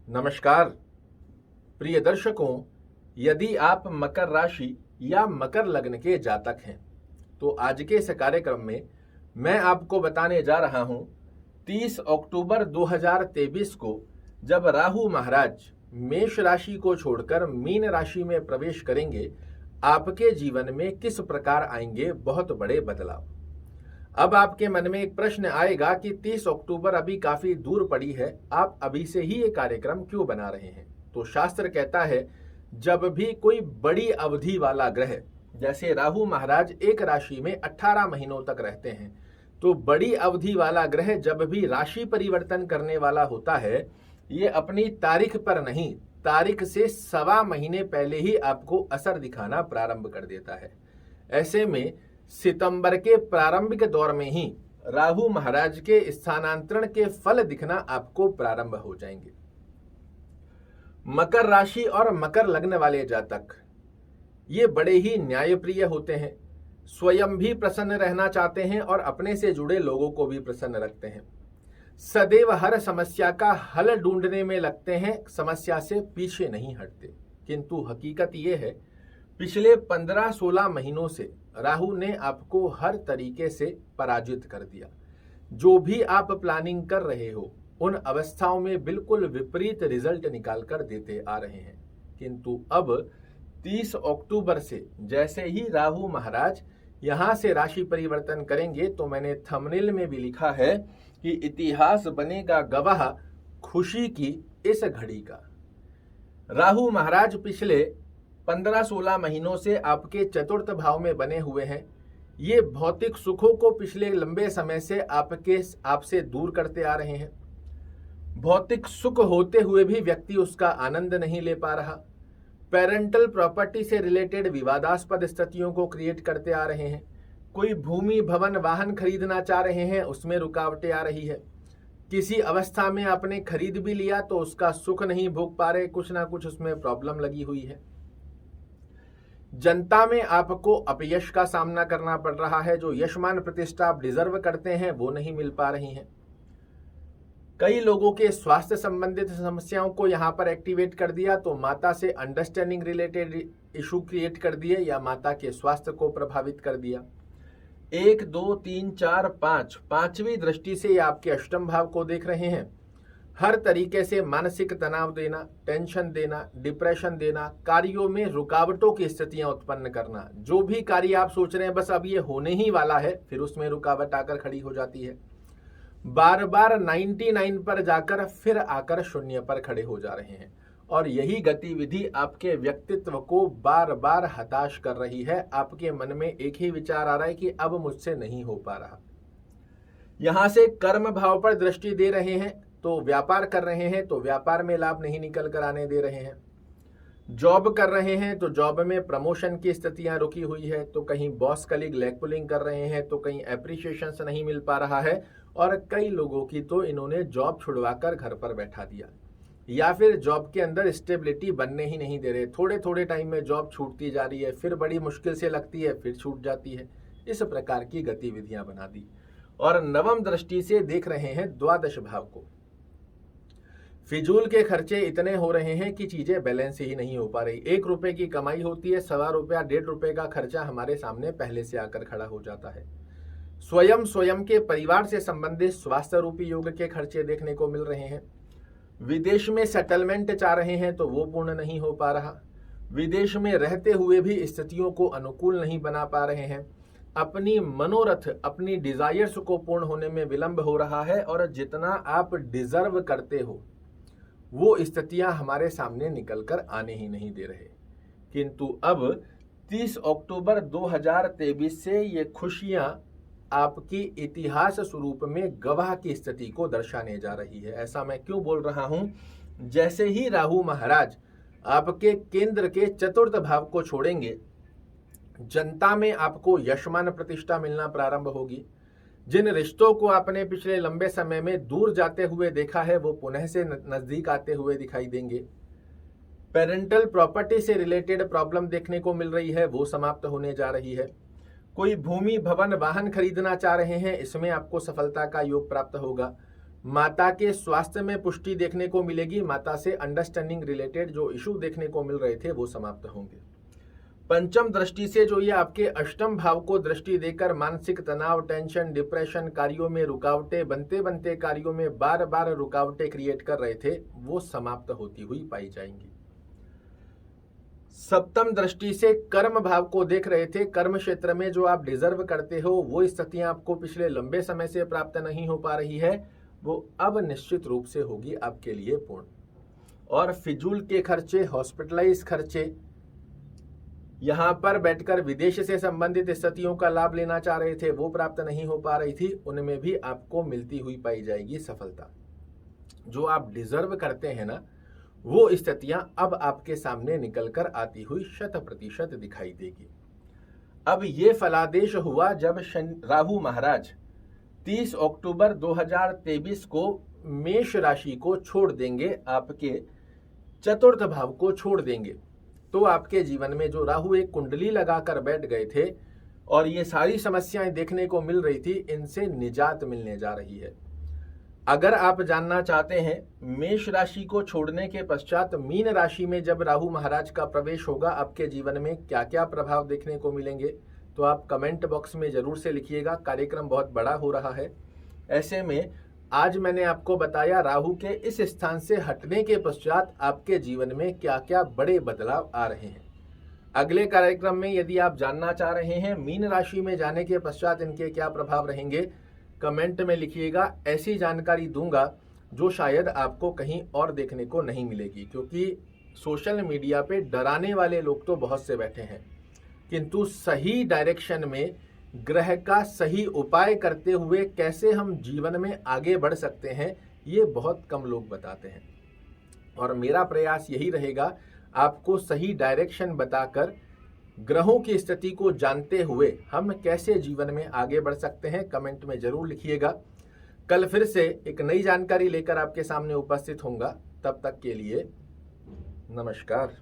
नमस्कार प्रिय दर्शकों, यदि आप मकर राशि या मकर लग्न के जातक हैं तो आज के इस कार्यक्रम में मैं आपको बताने जा रहा हूं 30 अक्टूबर 2023 को जब राहु महाराज मेष राशि को छोड़कर मीन राशि में प्रवेश करेंगे, आपके जीवन में किस प्रकार आएंगे बहुत बड़े बदलाव। अब आपके मन में एक प्रश्न आएगा कि 30 अक्टूबर अभी काफी दूर पड़ी है, आप अभी से ही ये कार्यक्रम क्यों बना रहे हैं। तो शास्त्र कहता है जब भी कोई बड़ी अवधि वाला ग्रह, जैसे राहु महाराज एक राशि में 18 महीनों तक रहते हैं, तो बड़ी अवधि वाला ग्रह जब भी राशि परिवर्तन करने वाला होता है, ये अपनी तारीख पर नहीं, तारीख से सवा महीने पहले ही आपको असर दिखाना प्रारंभ कर देता है। ऐसे में सितंबर के प्रारंभिक दौर में ही राहु महाराज के स्थानांतरण के फल दिखना आपको प्रारंभ हो जाएंगे। मकर राशि और मकर लग्न वाले जातक ये बड़े ही न्यायप्रिय होते हैं, स्वयं भी प्रसन्न रहना चाहते हैं और अपने से जुड़े लोगों को भी प्रसन्न रखते हैं। सदैव हर समस्या का हल ढूंढने में लगते हैं, समस्या से पीछे नहीं हटते। किंतु हकीकत यह है पिछले 15-16 महीनों से राहु ने आपको हर तरीके से पराजित कर दिया। जो भी आप प्लानिंग कर रहे हो उन अवस्थाओं में बिल्कुल विपरीत रिजल्ट निकाल कर देते आ रहे हैं। किंतु अब 30 अक्टूबर से जैसे ही राहु महाराज यहां से राशि परिवर्तन करेंगे, तो मैंने थंबनेल में भी लिखा है कि इतिहास बनेगा गवाह खुशी की इस घड़ी का। राहु महाराज पिछले 15-16 महीनों से आपके चतुर्थ भाव में बने हुए हैं। ये भौतिक सुखों को पिछले लंबे समय से आपसे दूर करते आ रहे हैं। भौतिक सुख होते हुए भी व्यक्ति उसका आनंद नहीं ले पा रहा। पेरेंटल प्रॉपर्टी से रिलेटेड विवादास्पद स्थितियों को क्रिएट करते आ रहे हैं। कोई भूमि भवन वाहन खरीदना चाह रहे हैं, उसमें रुकावटें आ रही है। किसी अवस्था में आपने खरीद भी लिया तो उसका सुख नहीं भोग पा रहे, कुछ ना कुछ उसमें प्रॉब्लम लगी हुई है। जनता में आपको अपयश का सामना करना पड़ रहा है। जो यशमान प्रतिष्ठा आप डिजर्व करते हैं वो नहीं मिल पा रही है। कई लोगों के स्वास्थ्य संबंधित समस्याओं को यहां पर एक्टिवेट कर दिया, तो माता से अंडरस्टैंडिंग रिलेटेड इशू क्रिएट कर दिए या माता के स्वास्थ्य को प्रभावित कर दिया। 1, 2, 3, 4, 5 पांचवी दृष्टि से आपके अष्टम भाव को देख रहे हैं। हर तरीके से मानसिक तनाव देना, टेंशन देना, डिप्रेशन देना, कार्यों में रुकावटों की स्थितियां उत्पन्न करना। जो भी कार्य आप सोच रहे हैं बस अब ये होने ही वाला है, फिर उसमें रुकावट आकर खड़ी हो जाती है। बार बार 99 पर जाकर फिर आकर 0 पर खड़े हो जा रहे हैं। और यही गतिविधि आपके व्यक्तित्व को बार बार हताश कर रही है। आपके मन में एक ही विचार आ रहा है कि अब मुझसे नहीं हो पा रहा। यहां से कर्म भाव पर दृष्टि दे रहे हैं, तो व्यापार कर रहे हैं तो व्यापार में लाभ नहीं निकल कर आने दे रहे हैं। जॉब कर रहे हैं तो जॉब में प्रमोशन की स्थितियां रुकी हुई है, तो कहीं बॉस कलीग लैग पुलिंग कर रहे हैं, तो कहीं एप्रिसिएशन से नहीं मिल पा रहा है। और कई लोगों की तो इन्होंने जॉब छुड़वाकर घर पर बैठा दिया, या फिर जॉब के अंदर स्टेबिलिटी बनने ही नहीं दे रहे। थोड़े थोड़े टाइम में जॉब छूटती जा रही है, फिर बड़ी मुश्किल से लगती है, फिर छूट जाती है। इस प्रकार की गतिविधियां बना दी। और नवम दृष्टि से देख रहे हैं द्वादश भाव को। फिजूल के खर्चे इतने हो रहे हैं कि चीजें बैलेंस ही नहीं हो पा रही। 1 रुपए की कमाई होती है, 1.25 रुपया 1.5 रुपए का खर्चा हमारे सामने पहले से आकर खड़ा हो जाता है। स्वयं के परिवार से संबंधित स्वास्थ्य रूपी योग के खर्चे देखने को मिल रहे हैं। विदेश में सेटलमेंट चाह रहे हैं तो वो पूर्ण नहीं हो पा रहा। विदेश में रहते हुए भी स्थितियों को अनुकूल नहीं बना पा रहे हैं। अपनी मनोरथ, अपनी डिजायर्स को पूर्ण होने में विलंब हो रहा है। और जितना आप डिजर्व करते हो वो स्थितियां हमारे सामने निकलकर आने ही नहीं दे रहे। किंतु अब 30 अक्टूबर 2023 से ये खुशियां आपकी इतिहास स्वरूप में गवाह की स्थिति को दर्शाने जा रही है। ऐसा मैं क्यों बोल रहा हूं? जैसे ही राहु महाराज आपके केंद्र के चतुर्थ भाव को छोड़ेंगे, जनता में आपको यशमान प्रतिष्ठा मिलना प्रारंभ होगी। जिन रिश्तों को आपने पिछले लंबे समय में दूर जाते हुए देखा है वो पुनः से नजदीक आते हुए दिखाई देंगे। पेरेंटल प्रॉपर्टी से रिलेटेड प्रॉब्लम देखने को मिल रही है, वो समाप्त होने जा रही है। कोई भूमि भवन वाहन खरीदना चाह रहे हैं, इसमें आपको सफलता का योग प्राप्त होगा। माता के स्वास्थ्य में पुष्टि देखने को मिलेगी। माता से अंडरस्टैंडिंग रिलेटेड जो इशू देखने को मिल रहे थे वो समाप्त होंगे। पंचम दृष्टि से जो ये आपके अष्टम भाव को दृष्टि देकर मानसिक तनाव, टेंशन, डिप्रेशन, कार्यों में रुकावटें, बनते बनते कार्यों में बार बार रुकावटें क्रिएट कर रहे थे, वो समाप्त होती हुई पाई जाएंगी। सप्तम दृष्टि से कर्म भाव को देख रहे थे। कर्म क्षेत्र में जो आप डिजर्व करते हो वो स्थितियां आपको पिछले लंबे समय से प्राप्त नहीं हो पा रही है, वो अब निश्चित रूप से होगी आपके लिए पूर्ण। और फिजूल के खर्चे, हॉस्पिटलाइज खर्चे, यहां पर बैठकर विदेश से संबंधित स्थितियों का लाभ लेना चाह रहे थे, वो प्राप्त नहीं हो पा रही थी, उनमें भी आपको मिलती हुई पाई जाएगी सफलता। जो आप डिजर्व करते हैं ना, वो स्थितियां अब आपके सामने निकलकर आती हुई 100% दिखाई देगी। अब ये फलादेश हुआ जब राहु महाराज 30 अक्टूबर 2023 को मेष राशि को छोड़ देंगे, आपके चतुर्थ भाव को छोड़ देंगे। तो आपके जीवन में जो राहु एक कुंडली लगाकर बैठ गए थे और ये सारी समस्याएं देखने को मिल रही थी, इनसे निजात मिलने जा रही है। अगर आप जानना चाहते हैं मेष राशि को छोड़ने के पश्चात मीन राशि में जब राहु महाराज का प्रवेश होगा, आपके जीवन में क्या क्या प्रभाव देखने को मिलेंगे, तो आप कमेंट बॉक्स में जरूर से लिखिएगा। कार्यक्रम बहुत बड़ा हो रहा है। ऐसे में आज मैंने आपको बताया राहु के इस स्थान से हटने के पश्चात आपके जीवन में क्या क्या बड़े बदलाव आ रहे हैं। अगले कार्यक्रम में यदि आप जानना चाह रहे हैं मीन राशि में जाने के पश्चात इनके क्या प्रभाव रहेंगे, कमेंट में लिखिएगा। ऐसी जानकारी दूंगा जो शायद आपको कहीं और देखने को नहीं मिलेगी, क्योंकि सोशल मीडिया पे डराने वाले लोग तो बहुत से बैठे हैं, किंतु सही डायरेक्शन में ग्रह का सही उपाय करते हुए कैसे हम जीवन में आगे बढ़ सकते हैं, ये बहुत कम लोग बताते हैं। और मेरा प्रयास यही रहेगा, आपको सही डायरेक्शन बताकर ग्रहों की स्थिति को जानते हुए हम कैसे जीवन में आगे बढ़ सकते हैं। कमेंट में जरूर लिखिएगा। कल फिर से एक नई जानकारी लेकर आपके सामने उपस्थित होऊंगा। तब तक के लिए नमस्कार।